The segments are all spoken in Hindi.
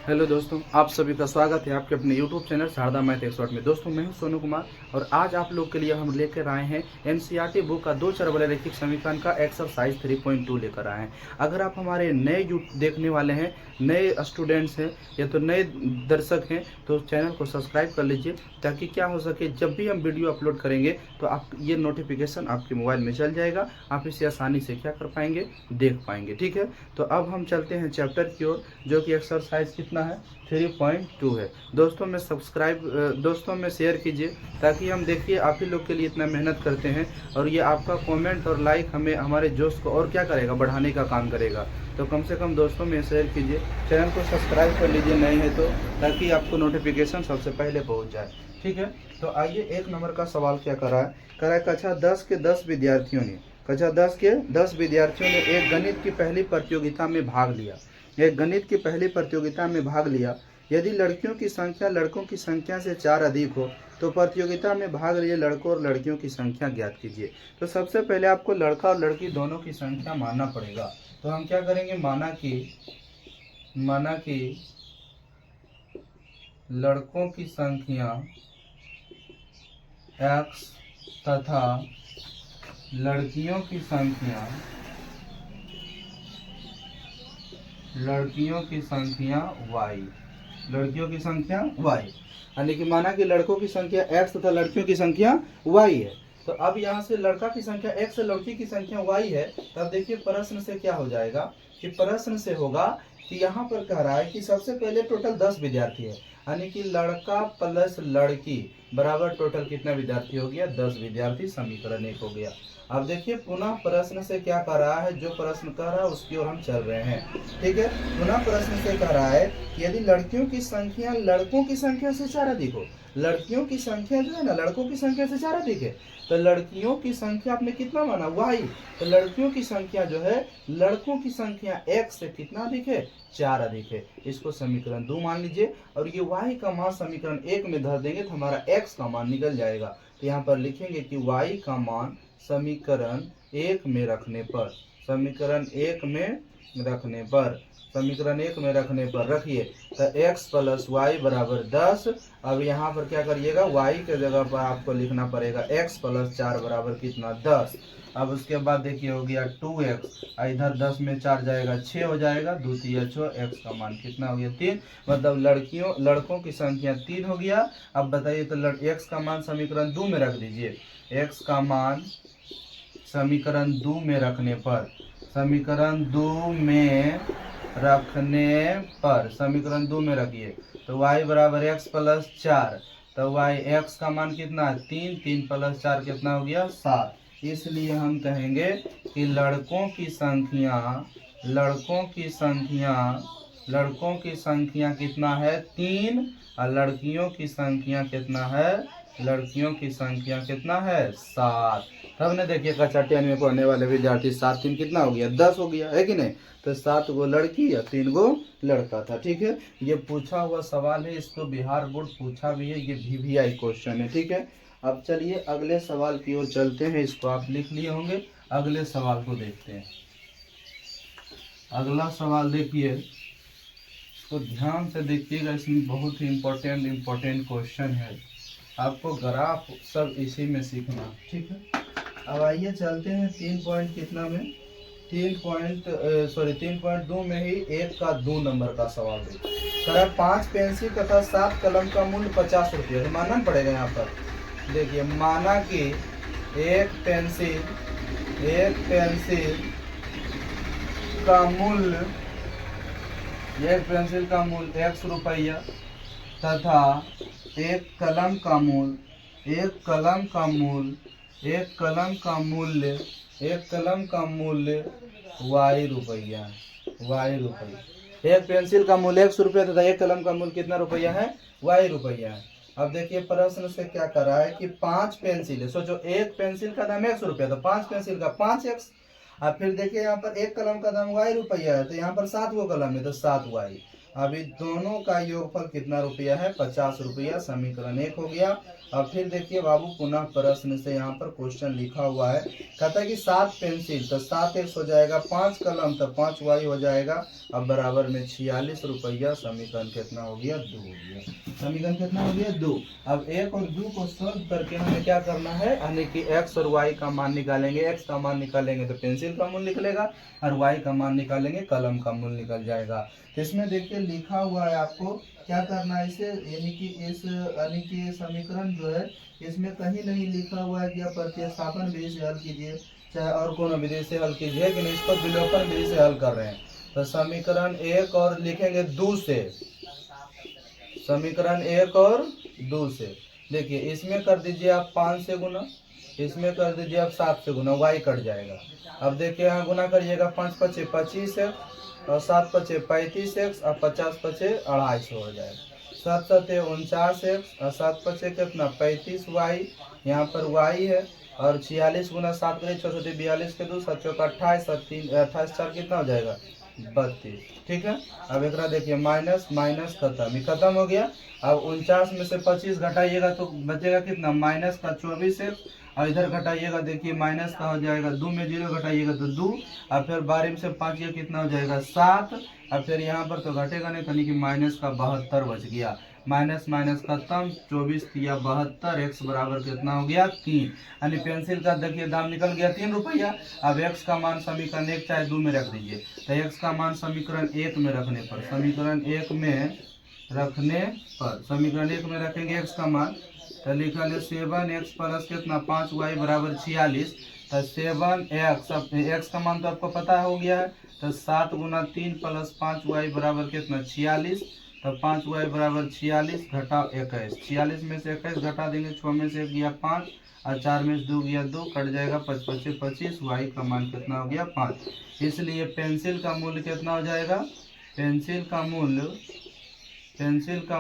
हेलो दोस्तों, आप सभी का स्वागत है आपके अपने YouTube channel Sharda math expert में। दोस्तों मैं हूं सोनू कुमार और आज आप लोग के लिए हम लेकर आए हैं एनसीईआरटी बुक का 2 चर वाले रैखिक समीकरण का एक्सरसाइज 3.2 लेकर आए हैं। अगर आप हमारे नए देखने वाले हैं, नए स्टूडेंट्स हैं या तो नए दर्शक हैं तो चैनल को सब्सक्राइब कर लीजिए ताकि क्या हो सके, जब भी हम वीडियो अपलोड करेंगे तो आप ये नोटिफिकेशन आपके मोबाइल में चल जाएगा। आप इसे आसानी से क्या कर पाएंगे, देख पाएंगे। ठीक है, तो अब हम चलते हैं चैप्टर की ओर, जो कि एक्सरसाइज कितना है, 3.2 है। दोस्तों में शेयर कीजिए ताकि हम देखिए आप ही लोग के लिए इतना मेहनत करते हैं और ये आपका कमेंट और लाइक हमें हमारे जोश को और क्या करेगा, बढ़ाने का काम करेगा। तो कम से कम दोस्तों में शेयर कीजिए, चैनल को सब्सक्राइब कर लीजिए नए हैं तो, ताकि आपको नोटिफिकेशन सबसे पहले पहुंच जाए। ठीक है, तो आइए 1 नंबर का सवाल क्या करा है कक्षा 10 के 10 विद्यार्थियों ने एक गणित की पहली प्रतियोगिता में भाग लिया। यदि लड़कियों की संख्या लड़कों की संख्या से 4 अधिक हो तो प्रतियोगिता में भाग लिए लड़कों और लड़कियों की संख्या ज्ञात कीजिए। तो सबसे पहले आपको लड़का और लड़की दोनों की संख्या मानना पड़ेगा। तो हम क्या करेंगे, माना कि लड़कों की संख्या x तथा लड़कियों की संख्या y। यानी कि माना कि लड़कों की संख्या x तथा लड़कियों की संख्या y है। तो अब यहाँ से लड़का की संख्या x है, लड़की की संख्या y है। तब देखिए प्रश्न से क्या हो जाएगा कि प्रश्न से होगा कि यहाँ पर कह रहा है कि सबसे पहले टोटल 10 विद्यार्थी है, यानी कि लड़का प्लस लड़की बराबर टोटल कितना विद्यार्थी हो गया, 10 विद्यार्थी। समीकरण 1 हो गया। अब देखिए पुनः प्रश्न से क्या कर रहा है, जो प्रश्न कह रहा है उसकी ओर हम चल रहे हैं। ठीक है, पुनः प्रश्न से कह रहा है कि यदि लड़कियों की संख्या लड़कों की संख्या से 4 अधिक हो, लड़कियों की संख्या जो है ना लड़कों की संख्या से 4 अधिक है, तो लड़कियों की संख्या आपने कितना माना, y। तो लड़कियों की संख्या जो है लड़कों की संख्या x से कितना अधिक है, 4 अधिक है। इसको समीकरण 2 मान लीजिए और ये y का मान समीकरण 1 में धर देंगे तो हमारा x का मान निकल जाएगा। तो यहाँ पर लिखेंगे कि y का मान समीकरण 1 में रखने पर रखिए तो x प्लस वाई बराबर 10। अब यहाँ पर क्या करिएगा, y के जगह पर आपको लिखना पड़ेगा x प्लस 4 बराबर कितना, 10। अब उसके बाद देखिए हो गया 2x, इधर 10 में 4 जाएगा 6 हो जाएगा, 2 तिया 6, x का मान कितना हो गया, 3। मतलब लड़कों की संख्या 3 हो गया। अब बताइए तो x का मान समीकरण 2 में रख दीजिए। x का मान समीकरण 2 में रखने पर समीकरण 2 में रखिए तो y बराबर x प्लस 4। तो y x का मान कितना है, 3, 3 प्लस 4 कितना हो गया, 7। इसलिए हम कहेंगे कि लड़कों की संख्या कितना है, 3, और लड़कियों की संख्या कितना है, 7। तब ने देखिए कक्षा 10 में पढ़ने वाले विद्यार्थी 7 3 कितना हो गया, 10 हो गया है कि नहीं। तो 7 गो लड़की या 3 गो लड़का था। ठीक है, ये पूछा हुआ सवाल है, इसको बिहार बोर्ड पूछा भी है, ये VVI क्वेश्चन है। ठीक है, अब चलिए अगले सवाल की ओर चलते हैं। इसको आप लिख लिए होंगे, अगले सवाल को देखते हैं। अगला सवाल देखिए, इसको ध्यान से देखिएगा, इसमें बहुत ही इम्पोर्टेंट क्वेश्चन है। आपको ग्राफ सब इसी में सीखना। ठीक है, अब आइए चलते हैं 3.2 में ही 1 का 2 नंबर का सवाल देखिए। 5 पेंसिल तथा 7 कलम का मूल्य 50 रुपये मानना पड़ेगा। यहाँ पर देखिए, माना कि एक पेंसिल का मूल्य 1 रुपया तथा एक कलम का मूल्य y रुपया। एक पेंसिल का मूल्य 100 रुपया तथा एक कलम का मूल्य कितना रुपया है, y रुपया है। अब देखिए प्रश्न से क्या कर रहा है कि 5 पेंसिल है, सोचो एक पेंसिल का दाम 100 रुपया, तो 5 पेंसिल का 5x। अब फिर देखिए यहाँ पर एक कलम का दाम y रुपया है, तो यहाँ पर 7 गो कलम है तो 7y। अभी दोनों का योगफल कितना रुपया है, 50 रुपया। समीकरण 1 हो गया। अब फिर देखिए बाबू पुनः प्रश्न से यहाँ पर क्वेश्चन लिखा हुआ है, कहता है कि 7 पेंसिल तो 7 एक्स हो जाएगा, 5 कलम तो 5 वाई हो जाएगा। अब बराबर में 46 रुपया। समीकरण कितना हो गया, 2 हो गया। समीकरण कितना हो गया, 2। अब 1 और 2 को सॉल्व करके हमें क्या करना है, यानी कि एक्स और वाई का मान निकालेंगे। एक्स का मान निकालेंगे तो पेंसिल का मूल्य निकलेगा, और वाई का मान निकालेंगे कलम का मूल्य निकल जाएगा। तो इसमें देखिए लिखा हुआ है आपको क्या करना है इसे, यानी कि समीकरण जो है इसमें कहीं नहीं लिखा हुआ है कि आप प्रतिस्थापन विधि से हल कीजिए, चाहे और कोनो विधि से हल कीजिए, लेकिन इसको विलोपन विधि से हल कर रहे हैं। तो समीकरण 1 और लिखेंगे 2 से, समीकरण 1 और 2 से। देखिए इसमें कर दीजिए आप 5 से गुना, इसमें कर दीजिए आप 7 से गुना, वाई कट जाएगा। अब देखिए यहाँ गुना करिएगा, 5 पचे 25 है, और 7 पचे 35 एक्स, और 50 पचे 250 हो जाएगा। 7 सते 49 एक्स, और 7 पचे कितना 35 वाई, यहाँ पर वाई है। और 46 गुना 7 करिए, 6 सते 42 के 2, 7 चौका 28, 28 4 कितना हो जाएगा 32। ठीक है। अब एक देखिए माइनस माइनस खत्म, ये खत्म हो गया। अब 49 में से 25 घटाइएगा तो बचेगा कितना, माइनस का 24 एक्स, और इधर घटाइएगा देखिए माइनस का हो जाएगा 2 में 0 घटाइएगा तो 2, और फिर 12 में से 5 ये कितना हो जाएगा 7, और फिर यहाँ पर तो घटेगा नहीं, यानी कि माइनस का 72 बच गया। माइनस माइनस खत्म, 24 या 72, एक्स बराबर कितना हो गया 3। यानी पेंसिल का देखिए दाम निकल गया 3 रुपया। अब एक्स का मान समीकरण 1 चाहे 2 में रख दीजिए, तो एक्स का मान समीकरण 1 में रखने पर, समीकरण 1 में रखने पर, समीकरण 1 में रखेंगे एक्स का मान, तो लिखा ले 7x प्लस कितना 5y बराबर 46। तो 7x, अब x का मान तो आपको पता हो गया है, तो 7 गुना 3 प्लस 5y बराबर कितना 46। तो 5y बराबर 46 घटाओ 21, 46 में से 21 घटा देंगे, 6 में से 1 गया 5, और 4 में से 2 गया 2, कट जाएगा 5 पचे 25, y का मान कितना हो गया 5। इसलिए पेंसिल का मूल्य कितना हो जाएगा, पेंसिल का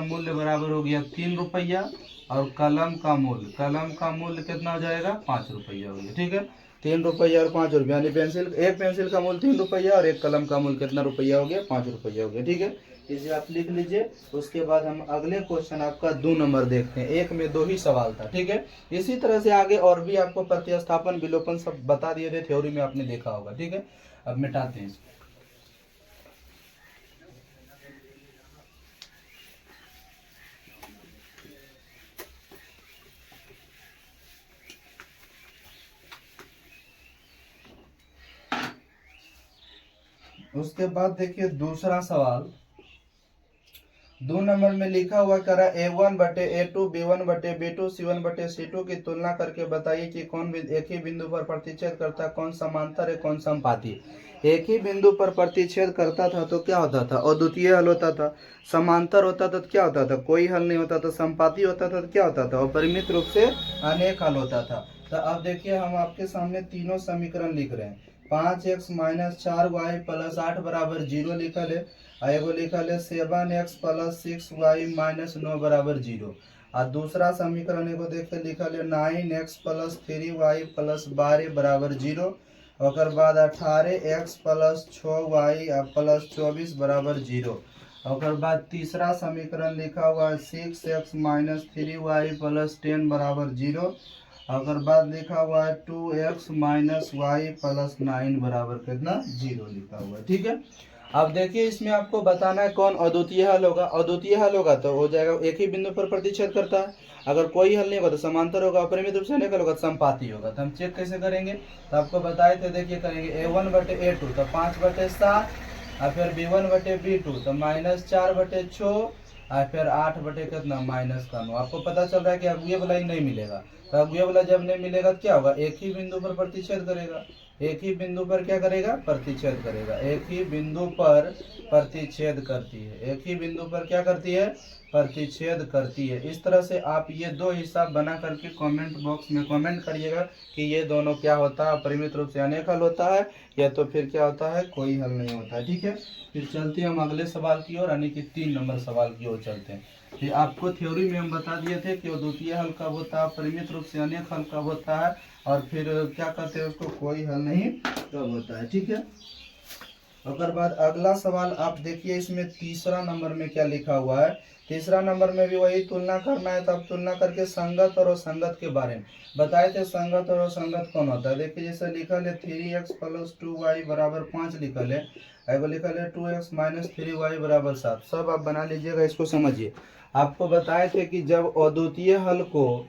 मूल्य बराबर हो गया 3 रुपया, और कलम का मूल्य कितना हो जाएगा 5 रुपया हो गया। ठीक है, 3 रुपया और 5 रुपया, यानी एक पेंसिल का मूल्य 3 रुपया, और एक कलम का मूल्य कितना रुपया हो गया 5 रुपया हो गया। ठीक है, इसे आप लिख लीजिए। उसके बाद हम अगले क्वेश्चन आपका 2 नंबर देखते हैं, एक में 2 ही सवाल था। ठीक है, इसी तरह से आगे और भी आपको प्रतिस्थापन विलोपन सब बता दिए थे, थ्योरी में आपने देखा होगा। ठीक है, अब मिटाते हैं। उसके बाद देखिए दूसरा सवाल 2 नंबर में लिखा हुआ करा a1 बटे a2 b1 बटे b2 c1 बटे c2 की तुलना करके बताइए कि कौन एक ही बिंदु पर प्रतिच्छेद करता है, कौन समांतर है कौन समपाती। एक ही बिंदु पर प्रतिच्छेद करता था तो क्या होता था, अद्वितीय हल होता था। समांतर होता था तो क्या होता था, कोई हल नहीं होता था। समपाती होता था तो क्या होता था, अपरिमित रूप से अनेक हल होता था। तो अब देखिए हम आपके सामने तीनों समीकरण लिख रहे हैं। 5x माइनस 4y प्लस 8 बराबर 0 लिखल है, एगो लिखल है 7x प्लस 6y माइनस 9 बराबर 0। और दूसरा समीकरण एगो देखे लिखल है 9x प्लस 3y प्लस 12 बराबर 0। और बाद 18x प्लस 6y प्लस 24 बराबर 0। और बाद तीसरा समीकरण लिखा हुआ है 6x माइनस 3y प्लस 10 बराबर 0। और बाद लिखा हुआ है 2x माइनस वाई प्लस 9 बराबर कितना 0 लिखा हुआ है। ठीक है, अब देखिए इसमें आपको बताना है कौन अद्वितीय हल होगा। अद्वितीय हल होगा तो हो जाएगा एक ही बिंदु पर प्रतिच्छेद करता है। अगर कोई हल नहीं होगा तो समांतर होगा, अपरिमित रूप से अनेक होगा तो समपाती होगा। तो हम चेक कैसे करेंगे, तो आपको बताए थे, देखिए करेंगे a1 बटे a2 तो 5 बटे 7, और फिर b1 बटे b2 तो माइनस 4 बटे 6, और फिर 8 बटे कितना माइनस का 9। आपको पता चल रहा है कि अब ये वाला ही नहीं मिलेगा। तो अब ये वाला जब नहीं मिलेगा तो क्या होगा, एक ही बिंदु पर प्रतिच्छेद करेगा। एक ही बिंदु पर क्या करेगा, प्रतिच्छेद करेगा। एक ही बिंदु पर प्रतिच्छेद करती है, एक ही बिंदु पर क्या करती है, प्रतिच्छेद करती है। इस तरह से आप ये दो हिसाब बना करके कमेंट बॉक्स में कमेंट करिएगा कि ये दोनों क्या होता है, परिमित रूप से अनेक हल होता है या तो फिर क्या होता है, कोई हल नहीं होता है। ठीक है, फिर चलते हैं हम अगले सवाल की ओर, यानी कि 3 नंबर सवाल की ओर चलते हैं। फिर आपको थ्योरी में हम बता दिए थे कि अद्वितीय हल कब होता है, परिमित रूप से अनेक हल कब होता है, और फिर क्या करते हैं उसको, कोई हल नहीं कब होता है। ठीक है, और बाद अगला सवाल आप देखिए, इसमें तीसरा नंबर में क्या लिखा हुआ है। तीसरा नंबर में भी वही तुलना करना है। तो आप तुलना करके संगत और असंगत के बारे में बताए थे। संगत और असंगत कौन होता है, देखिए जैसे लिखल है 3x + 2y = 5 लिखल है, एगो लिखल है 2x - 3y = 7। सब आप बना लीजिएगा, इसको समझिए। आपको बताए थे कि जब अद्वितीय हल को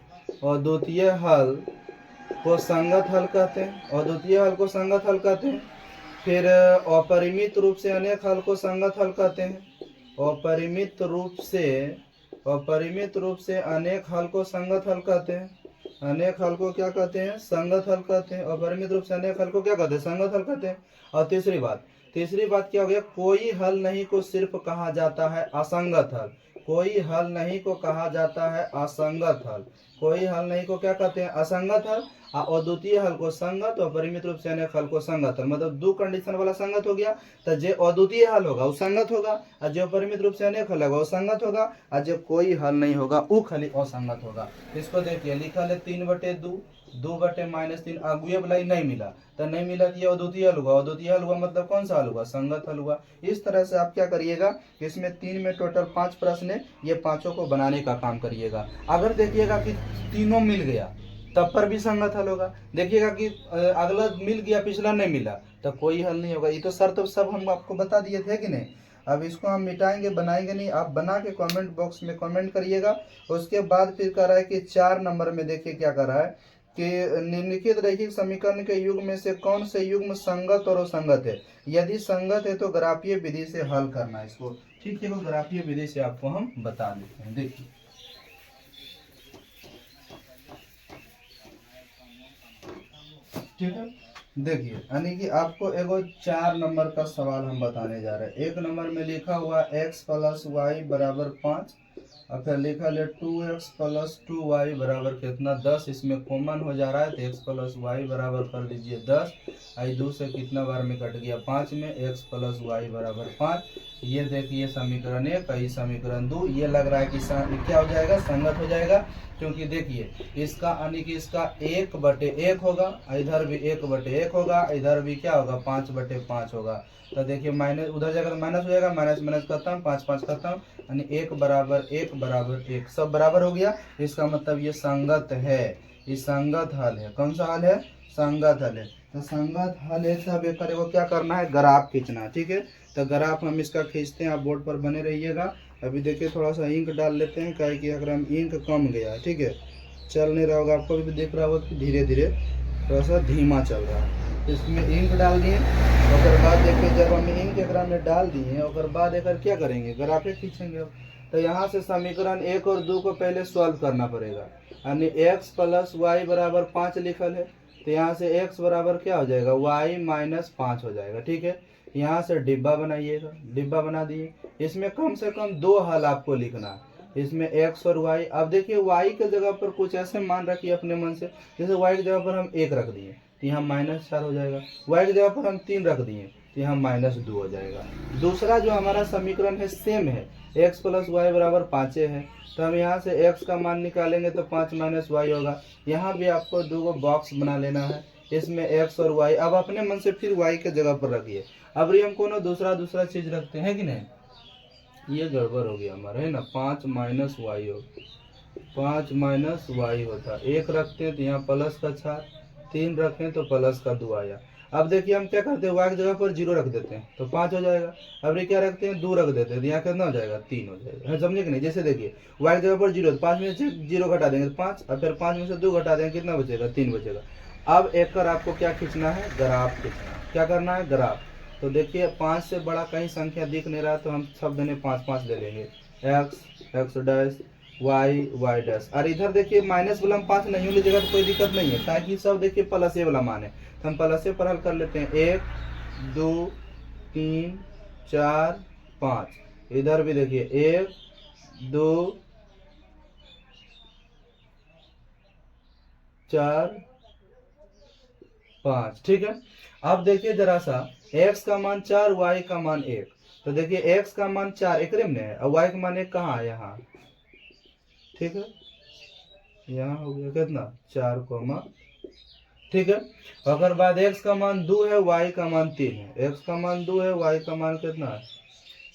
संगत हल कहते हैं, अद्वितीय हल को संगत हल कहते हैं। फिर अपरिमित रूप से अनेक हल को संगत हल कहते हैं। अपरिमित रूप से अनेक हल को संगत हल कहते हैं। अनेक हल को क्या कहते हैं, संगत हल कहते हैं। अपरिमित रूप से अनेक हल को क्या कहते हैं, संगत हल कहते हैं। और तीसरी बात क्या हो गया, कोई हल नहीं को सिर्फ कहा जाता है असंगत हल। कोई हल नहीं को कहा जाता है असंगत हल। कोई हल नहीं को क्या कहते हैं, असंगत हल। और अद्वितीय हल को संगत और परिमित रूप से अनेक हल को संगत हल। मतलब दो कंडीशन वाला संगत हो गया। तो जो अद्वितीय हल होगा वो संगत होगा, और जो परिमित रूप से अनेक हल होगा वो संगत होगा, और जो कोई हल नहीं होगा वो खाली असंगत होगा। इसको देखिए लिखा है 3/2, 2/-3। अगुए वाला नहीं मिला तो नहीं मिला, ये अद्वितीय हल हुआ। अद्वितीय हल हुआ मतलब कौन सा हल हुआ, संगत हल हुआ। इस तरह से आप क्या करिएगा, इसमें 3 में टोटल 5 प्रश्न है, ये पांचों को बनाने का काम करिएगा। अगर देखिएगा कि तीनों मिल गया तब पर भी संगत हल होगा। देखिएगा कि अगला मिल गया पिछला नहीं मिला तो कोई हल नहीं होगा। ये तो शर्त तो सब हम आपको बता दिए थे कि नहीं। अब इसको हम मिटाएंगे, बनाएंगे नहीं। आप बना के कमेंट बॉक्स में कमेंट करिएगा। उसके बाद फिर कह रहा है कि 4 नंबर में देखिए क्या कर रहा है कि निम्नलिखित रैखिक समीकरण के युग में से कौन से युग्म संगत और असंगत है। यदि संगत है तो ग्राफीय विधि से हल करना है इसको। ठीक है, वो ग्राफीय विधि से आपको हम बता देते हैं। देखिए ठीक है, देखिए यानी कि आपको एगो 4 नंबर का सवाल हम बताने जा रहे हैं। 1 नंबर में लिखा हुआ x + y = 5, और फिर लिखा है 2x + 2y = कितना, 10। इसमें कॉमन हो जा रहा है तो x + y बराबर कर लीजिए 10। आई 2 से कितना बार में कट गया, 5 में। x + y = 5। ये देखिए समीकरण 1, समीकरण 2। ये लग रहा है कि क्या हो जाएगा, संगत हो जाएगा। क्योंकि देखिए इसका यानी कि इसका 1/1 होगा, इधर भी 1/1 होगा, इधर भी क्या होगा, 5/5 होगा। तो देखिए माइनस उधर जाकर माइनस हो जाएगा, माइनस माइनस खत्म, 5 5 खत्म, यानी 1 = 1 = 1 सब बराबर हो गया। इसका मतलब ये संगत है, ये संगत हल है। कौन सा हल है, संगत हल है। तो संगत हल है, सब एक को क्या करना है, ग्राफ खींचना। ठीक है, तो ग्राफ हम इसका खींचते हैं, आप बोर्ड पर बने रहिएगा। अभी देखिए थोड़ा सा इंक डाल लेते हैं, क्या कि अगर हम इंक कम गया है, ठीक है, चल नहीं रहा होगा, आपको भी दिख रहा होगा कि धीरे धीरे थोड़ा सा धीमा चल रहा है। इसमें इंक डाल दिए, और बाद देखिए जब हम इंक एकरा में डाल दिए और बाद एक क्या करेंगे, ग्राफे खींचेंगे। तो यहाँ से समीकरण 1 और 2 को पहले सॉल्व करना पड़ेगा। यानी x + y = 5 लिखल है, तो यहाँ से x बराबर क्या हो जाएगा, y - 5 हो जाएगा। ठीक है, यहाँ से डिब्बा बनाइएगा, डिब्बा बना दिए। इसमें कम से कम 2 हल आपको लिखना, इसमें x और y। अब देखिए y के जगह पर कुछ ऐसे मान रखिए अपने मन से, जैसे y की जगह पर हम 1 रख दिए तो यहाँ -4 हो जाएगा। y की जगह पर हम 3 रख दिए तो यहाँ -2 हो जाएगा। दूसरा जो हमारा समीकरण है सेम है, x + y = 5 है। तो हम यहाँ से x का मान निकालेंगे तो 5 - y होगा। यहाँ भी आपको 2 बॉक्स बना लेना है, इसमें x और y। अब अपने मन से फिर y के जगह पर रखिए। अब हम कोनो दूसरा चीज रखते हैं कि नहीं, ये गड़बड़ हो गया हमारा, है ना। 5 - y हो, 5 - y होता, 1 रखते हैं तो यहाँ प्लस का 4, 3 रखें तो प्लस का 2 आया। अब देखिए हम क्या करते हैं, y की जगह पर 0 रख देते हैं तो 5 हो जाएगा। अब ये क्या रखते हैं, 2 रख देते हैं तो यहाँ कितना हो जाएगा, 3 हो जाएगा। समझे कि नहीं। जैसे देखिए y की जगह पर 0, 5 में से 0 घटा देंगे तो 5, और फिर 5 में से 2 घटा देंगे कितना बचेगा, 3 बचेगा। अब एक कर आपको क्या खींचना है, ग्राफ खींचना। क्या करना है, ग्राफ। तो देखिए 5 से बड़ा कहीं संख्या दिख नहीं रहा तो हम शब्द ने 5 5 ले लेंगे, x y और इधर देखिए माइनस वाला हम 5 नहीं लीजिएगा तो कोई दिक्कत नहीं है, ताकि सब देखिए प्लस वाला मान है। तो हम प्लस पर हल कर लेते हैं, 1 2 3 4 5। इधर भी देखिए 1 2 4 5। ठीक है, अब देखिए जरा सा, x का मान 4, y का मान 1। तो देखिए x का मान 4 एकरे में है और y का मान 1 कहाँ है, यहाँ। ठीक है, यहाँ हो गया कितना, 4, ठीक है। अगर बाद x का मान 2 है, y का मान 3 है। x का मान 2 है, y का मान कितना है?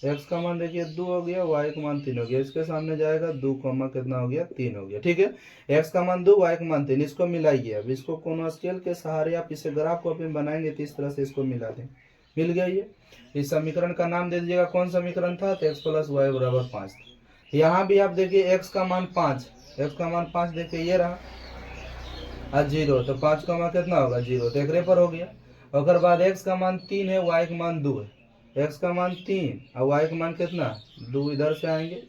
x का मान देखिए 2 हो गया, y का मान 3 हो गया। इसके सामने जाएगा 2 कॉमा कितना हो गया? 3 हो गया। ठीक है, x का मान 2, y का मान 3, इसको मिलाइए। अब इसको कोनो स्केल के सहारे आप इसे ग्राफ कॉपी में बनाएंगे तो इस तरह से इसको मिला दें। मिल गया ये। इस समीकरण का नाम दे दीजिएगा। कौन समीकरण था? तो x प्लस वाई बराबर 5। यहाँ भी आप देखिए x का मान 5, x का मान 5 देखिए ये रहा, और 0, तो 5 का मान कितना होगा? 0, तो एकरे पर हो गया। अगर बाद x का मान 3 है, y का मान 2 है। x का मान 3 और y का मान कितना? 2, इधर से आएंगे,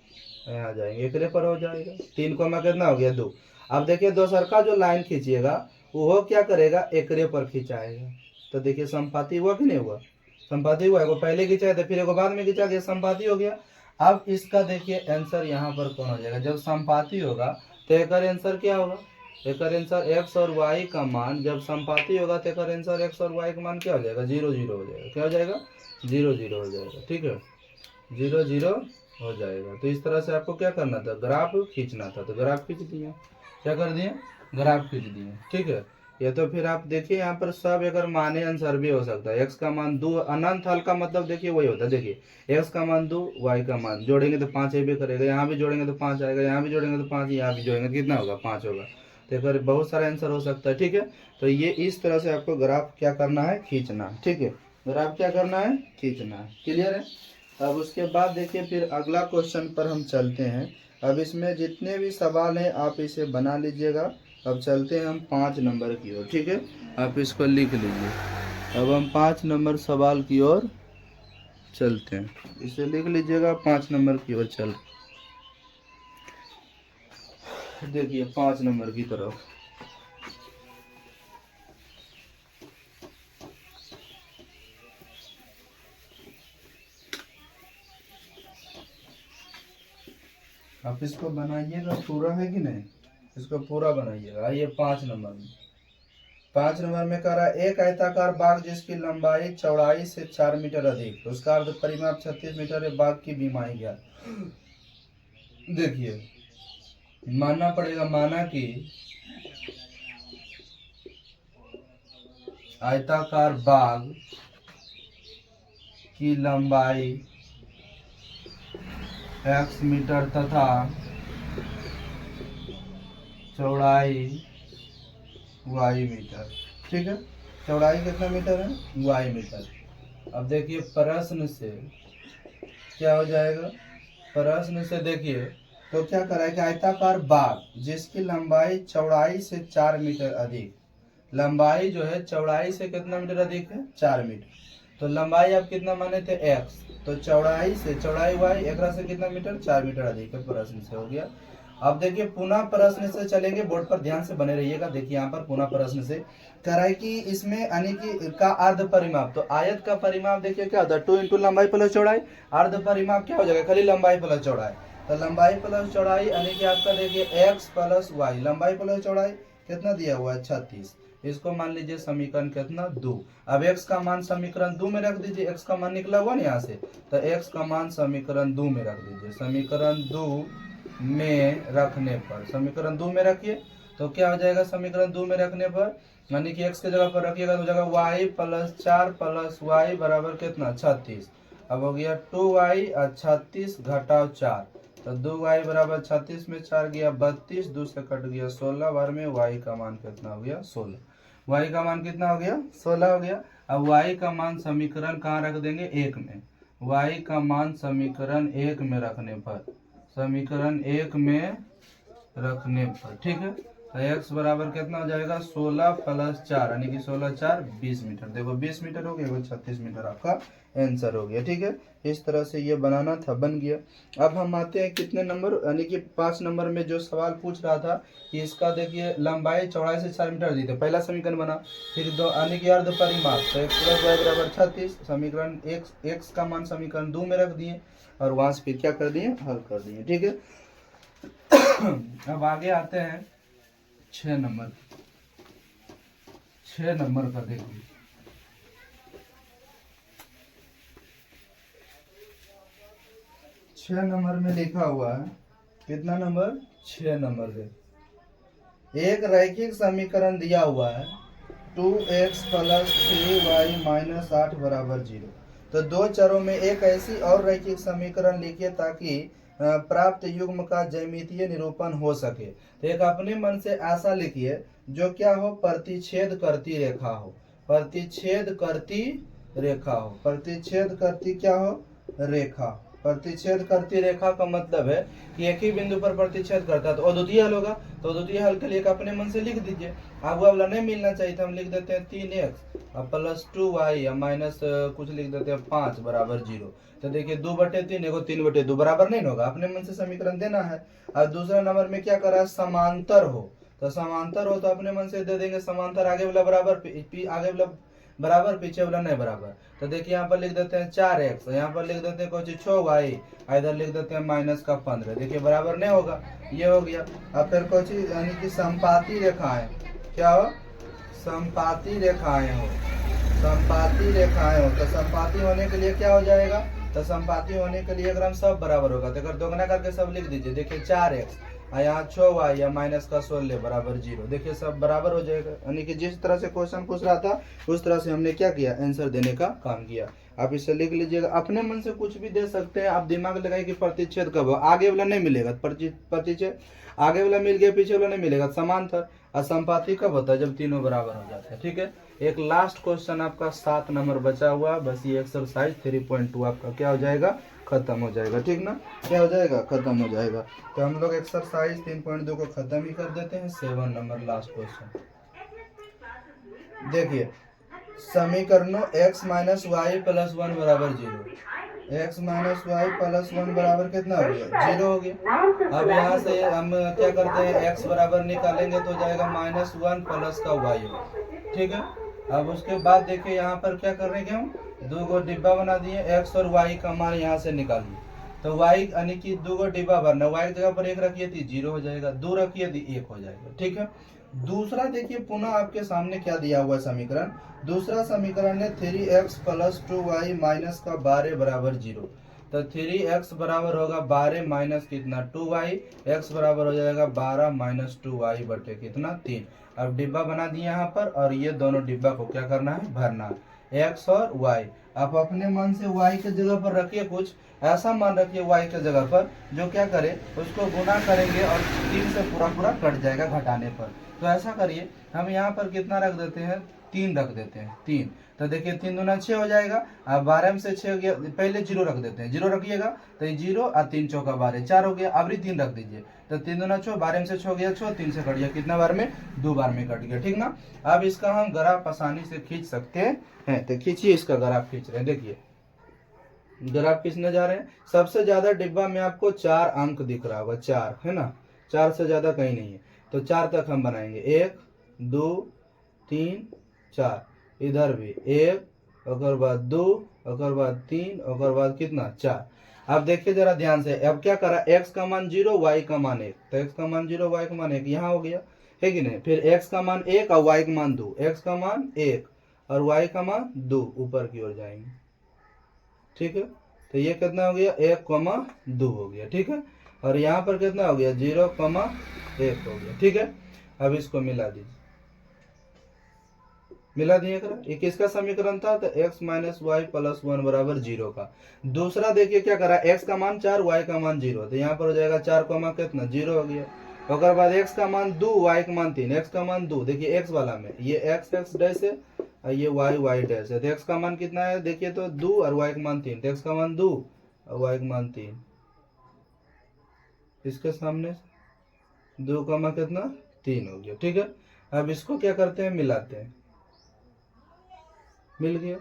यहाँ जाएंगे, एकरे पर हो जाएगा। 3 का मान कितना हो गया? 2। अब देखिए दोसर का जो लाइन खींचिएगा वो क्या करेगा? एकरे पर खिंचाएगा। तो देखिए संपाति हुआ कि नहीं हुआ? संपाति हुआ। एगो पहले खिंचाया था, फिर एगो बाद में खिंचा गया, संपाति हो गया। अब इसका देखिए आंसर यहाँ पर कौन हो जाएगा? जब संपाति होगा तो एक आंसर क्या होगा? एक आंसर x और y का मान जब संपाति होगा तो एक आंसर x और y का मान क्या हो जाएगा? 0 0 हो जाएगा। क्या हो जाएगा? 0 0 हो जाएगा। ठीक है, 0 0 हो जाएगा। तो इस तरह से आपको क्या करना था? ग्राफ खींचना था। तो ग्राफ खींच दिया। क्या कर दिए? ग्राफ खींच दिए। ठीक है, या तो फिर आप देखिए यहाँ पर सब अगर माने आंसर भी हो सकता है। x का मान 2 अनंत हल का मतलब देखिए वही होता है। देखिए x का मान 2, y का मान जोड़ेंगे तो 5 भी करेगा, यहाँ भी जोड़ेंगे तो 5 आएगा, यहाँ भी जोड़ेंगे तो 5, यहाँ भी जोड़ेंगे तो कितना होगा? 5 होगा। तो अगर बहुत सारा आंसर हो सकता है। ठीक है, तो ये इस तरह से आपको ग्राफ क्या करना है? खींचना। ठीक है, ग्राफ क्या करना है? खींचना। क्लियर है? अब उसके बाद देखिए फिर अगला क्वेश्चन पर हम चलते हैं। अब इसमें जितने भी सवाल हैं आप इसे बना लीजिएगा। अब चलते हैं हम 5 नंबर की ओर। ठीक है, आप इसको लिख लीजिए। अब हम 5 नंबर सवाल की ओर चलते हैं। इसे लिख लीजिएगा, 5 नंबर की ओर चल। देखिए 5 नंबर की तरफ आप इसको बनाइएगा। पूरा है कि नहीं? इसको पूरा बनाइएगा। आइए 5 नंबर में। 5 नंबर में कह रहा है एक आयताकार बाग जिसकी लंबाई चौड़ाई से 4 मीटर अधिक, तो उसका अर्ध परिमाप 36 मीटर है। बाग की बीमाई ज्ञात। देखिए मानना पड़ेगा, माना कि आयताकार बाग की लंबाई x मीटर तथा चौड़ाई y मीटर। ठीक है, चौड़ाई कितना मीटर है? y metre. अब देखिए प्रश्न से क्या हो जाएगा? प्रश्न से देखिए तो क्या करा है कि आयताकार बाग जिसकी लंबाई चौड़ाई से 4 मीटर अधिक, लंबाई जो है चौड़ाई से कितना मीटर अधिक है? 4 मीटर। तो लंबाई आप कितना माने थे? x, तो चौड़ाई से, चौड़ाई y, एकरा से कितना मीटर? 4 मीटर अधिक है। प्रश्न से हो गया। अब देखिए पुनः प्रश्न से चलेंगे, बोर्ड पर ध्यान से बने रहिएगा। देखिए यहाँ पर पुनः प्रश्न से कह रहा है कि इसमें यानी कि का अर्ध परिमाप, तो आयत का परिमाप देखिए क्या होता है? 2 इंटू लंबाई प्लस चौड़ाई। अर्ध परिमाप क्या हो जाएगा? खाली लंबाई प्लस चौड़ाई। तो लंबाई प्लस चौड़ाई यानी कि आपका देखिए x प्लस वाई, लंबाई प्लस चौड़ाई कितना दिया हुआ है? 36। इसको मान लीजिए समीकरण कितना? 2। अब x का मान समीकरण 2 में रख दीजिए। x का मान निकला हुआ ना यहाँ से, तो x का मान समीकरण 2 में रख दीजिए। समीकरण 2 में रखने पर, समीकरण 2 में रखिए तो क्या हो जाएगा? समीकरण 2 में रखने पर यानी कि x के जगह पर रखिएगा तो जगह y प्लस 4 प्लस वाई बराबर कितना? 36। अब हो गया 2y और 36 घटाव 4, तो 2y बराबर 36 में 4 गया 32, 2 से कट गया 16, बार में y का मान कितना हो गया? 16। y का मान कितना हो गया? 16 हो गया। अब y का मान समीकरण कहाँ रख देंगे? 1 में। y का मान समीकरण 1 में रखने पर, समीकरण 1 में रखने पर, ठीक है, तो x बराबर कितना हो जाएगा? 16 प्लस 4 यानी कि 16 4 20 मीटर। देखो 20 मीटर हो गया, वो 36 मीटर आपका आंसर हो गया। ठीक है, इस तरह से ये बनाना था, बन गया। अब हम आते हैं कितने नंबर, यानी कि 5 नंबर में जो सवाल पूछ रहा था कि इसका देखिए लंबाई चौड़ाई से 4 मीटर दी थी। पहला समीकरण बना, फिर दो यानी कि अर्ध परिमाप, तो x प्लस वाई बराबर 36, समीकरण x का मान समीकरण 2 में रख दिए और वहां से फिर क्या कर दिए? हल कर दिए। ठीक है, अब आगे आते हैं 6 नंबर। 6 नंबर का देखिए, 6 नंबर में लिखा हुआ है, कितना नंबर? 6 नंबर। एक रैखिक समीकरण दिया हुआ है, 2x प्लस 3y माइनस 8 बराबर 0। तो दो चरों में एक ऐसी और रैखिक समीकरण लिखिए ताकि प्राप्त युग्म का ज्यामितीय निरूपण हो सके। तो एक अपने मन से ऐसा लिखिए जो क्या हो, प्रतिच्छेद करती रेखा हो, प्रतिच्छेद करती रेखा हो, प्रतिच्छेद करती क्या हो, रेखा। प्रतिच्छेद करती रेखा का मतलब है कि एक ही बिंदु पर प्रतिच्छेद करता है तो अद्वितीय हल होगा। तो अद्वितीय हल के लिए अपने मन से लिख दीजिए। अब वाला नहीं मिलना चाहिए तो हम लिख देते हैं 3x प्लस 2y या माइनस कुछ लिख देते हैं 5 बराबर 0। तो देखिए 2/3 एगो 3/2 बराबर नहीं होगा, अपने मन से समीकरण देना है। और दूसरा नंबर में क्या करा है, समांतर हो। तो समांतर हो तो अपने मन से दे देंगे समांतर, आगे वाला बराबर आगे वाला बराबर पीछे वाला नहीं बराबर। तो देखिए यहाँ पर लिख देते हैं 4x, यहाँ पर लिख देते हैं कुछ 6y, इधर लिख देते हैं माइनस का 15। देखिए बराबर नहीं होगा, ये हो गया। अब फिर कुछ यानी कि समपाती रेखाएं, क्या हो, समपाती रेखाएं हो, समपाती रेखाएं हो। तो समपाती होने के लिए क्या हो जाएगा, तो समपाती होने के लिए अगर हम सब बराबर होगा तो अगर दोगुना करके सब लिख दीजिए। देखिए 4x यहाँ 6y या माइनस का 16 बराबर 0। देखिए सब बराबर हो जाएगा। यानी कि जिस तरह से क्वेश्चन पूछ रहा था उस तरह से हमने क्या किया, आंसर देने का काम किया। आप इसे लिख लीजिएगा, अपने मन से कुछ भी दे सकते हैं। आप दिमाग लगाइए कि प्रतिच्छेद कब हो, आगे वाला नहीं मिलेगा, प्रतिच्छेद आगे वाला मिल गया पीछे वाला नहीं मिलेगा। समांतर असंपाती कब होता है, जब तीनों बराबर हो जाते हैं। ठीक है, एक लास्ट क्वेश्चन आपका 7 नंबर बचा हुआ, बस ये एक्सरसाइज 3.2 आपका क्या हो जाएगा, खत्म हो जाएगा। ठीक ना, क्या हो जाएगा, खत्म हो जाएगा। तो हम लोग एक्सरसाइज 3.2 को खत्म ही कर देते हैं। 7 नंबर लास्ट क्वेश्चन देखिए, समीकरणों x माइनस वाई प्लस 1 बराबर 0। x माइनस वाई प्लस 1 बराबर कितना हो गया, 0 हो गया। अब यहाँ से हम क्या करते हैं, x बराबर निकालेंगे तो जाएगा -1 प्लस का y होगा। ठीक है, अब उसके बाद देखिए यहाँ पर क्या कर रहे हैं, हम दो गो डिब्बा बना दिए, x और y का मान यहाँ से निकालिए। तो y यानी कि दो गो डिब्बा भरना, y की जगह पर 1 रखिए तो 0 हो जाएगा, 2 रखिए तो 1 हो जाएगा। ठीक है, दूसरा देखिए पुनः आपके सामने क्या दिया हुआ समीकरण, दूसरा समीकरण है 3x प्लस 2y माइनस का 12 बराबर 0। तो 3x बराबर होगा 12 माइनस कितना 2y, x बराबर हो जाएगा 12 माइनस 2y बटे कितना 3। अब डिब्बा बना दिए यहाँ पर, और ये दोनों डिब्बा को क्या करना है, भरना है, x और y। आप अपने मन से y के जगह पर रखिए, कुछ ऐसा मान रखिए y के जगह पर जो क्या करे, उसको गुना करेंगे और 3 से पूरा पूरा कट जाएगा घटाने पर। तो ऐसा करिए, हम यहाँ पर कितना रख देते हैं, 3 रख देते हैं, 3। तो देखिए 3 दूना 6 हो जाएगा। अब 12 में से 6 हो गया, पहले 0 रख देते हैं, 0 रखिएगा तो ये 0 और 3 चौका 12, 4 हो गया। अब 3 रख दीजिए, तो 3 दूना 6, 12 में से 6 हो गया 6, 3 से कट गया, कितना बार में, 2 बार में कट गया। ठीक ना, अब इसका हम ग्राफ आसानी से खींच सकते हैं। तो खींचिए, इसका ग्राफ खींच रहे हैं, देखिए ग्राफ खींचने जा रहे हैं। सबसे ज्यादा डिब्बा में आपको 4 अंक दिख रहा होगा, 4 है ना, 4 से ज्यादा कहीं नहीं है। तो 4 तक हम बनाएंगे, 1 2 3 4, इधर भी 1, और बाद 2, और बाद 3, और बाद कितना 4। अब देखिए जरा ध्यान से, अब क्या करा, x का मान 0 y का मान 1, तो x का मान 0 y का मान 1 यहाँ हो गया, है कि नहीं। फिर x का मान 1 और y का मान 2, x का मान 1 और y का मान 2, ऊपर की ओर जाएंगे। ठीक है, तो ये कितना हो गया, 1,2 हो गया। ठीक है, और यहाँ पर कितना हो गया, 0,1 हो गया। ठीक है, अब इसको मिला दीजिए, मिला दिए करा, ये किसका समीकरण था, तो x माइनस वाई प्लस 1 बराबर 0 का। दूसरा देखिए क्या करा, x का मान 4 y का मान 0, तो यहाँ पर हो जाएगा 4 कितना 0 हो गया। और बाद x का मान 2 y का मान 3, x का मान 2, देखिए x वाला में ये x डैश है और ये y डैश है। तो x का मान कितना है, देखिए तो 2 और y का मान 3, तो x का मान 2 और y का मान 3, इसके सामने 2 कितना 3 हो गया। ठीक है, अब इसको क्या करते हैं, मिलाते हैं, मिल गया।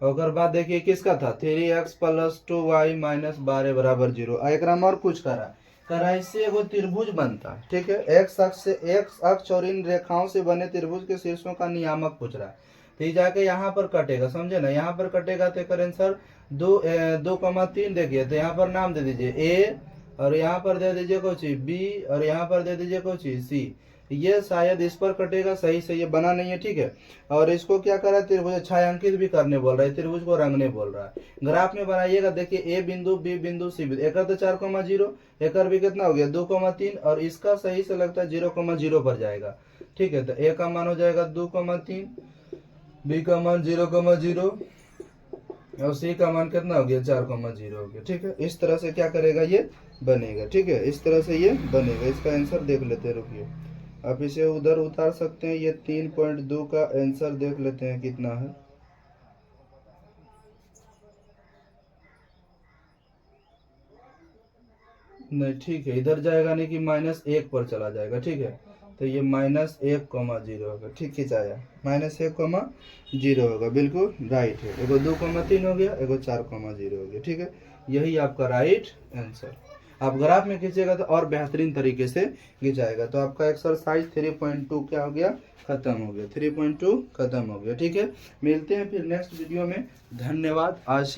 और बाद देखिए किसका था, 3x प्लस 2y माइनस 12 बराबर 0। एक और कुछ करा इससे एगो त्रिभुज बनता है। ठीक है, x अक्ष से x अक्ष और इन रेखाओं से बने त्रिभुज के शीर्षों का नियामक पूछ रहा है। तो ये जाके यहाँ पर कटेगा, समझे ना, यहाँ पर कटेगा तो कर आंसर 2,3 देखिए। तो यहाँ पर नाम दे दीजिए a, और यहाँ पर दे दीजिए कुछ b, और यहाँ पर दे दीजिए कुछ c। ये शायद इस पर कटेगा, सही से ये बना नहीं है। ठीक है, और इसको क्या कर रहा है, त्रिभुज छायांकित भी करने बोल रहा है, त्रिभुज को रंगने बोल रहा है। ग्राफ में बनाइएगा, देखिए ए बिंदु बी बिंदु सी बिंदु, एक तो 4,0, एक भी कितना हो गया 2,3, और इसका सही से लगता है 0,0 पर जाएगा। ठीक है। तो ए का मान हो जाएगा 2,3, बी का मान 0,0 और सी का मान कितना हो गया 4,0 हो गया। ठीक है, इस तरह से क्या करेगा ये बनेगा। ठीक है, इस तरह से ये बनेगा। इसका आंसर देख लेते हैं, रुकिए आप इसे उधर उतार सकते हैं। ये 3.2 का आंसर देख लेते हैं कितना है। नहीं, ठीक है, इधर जाएगा नहीं कि -1 पर चला जाएगा। ठीक है, तो ये -1,0 होगा। ठीक खिंचाया, -1,0 होगा, बिल्कुल राइट है। एगो 2,3 हो गया, एगो 4,0 हो गया। ठीक है, यही आपका राइट आंसर। आप ग्राफ में खींचेगा तो और बेहतरीन तरीके से खिंचाएगा। तो आपका एक्सरसाइज 3.2 क्या हो गया, खत्म हो गया। 3.2 खत्म हो गया। ठीक है, मिलते हैं फिर नेक्स्ट वीडियो में। धन्यवाद। आज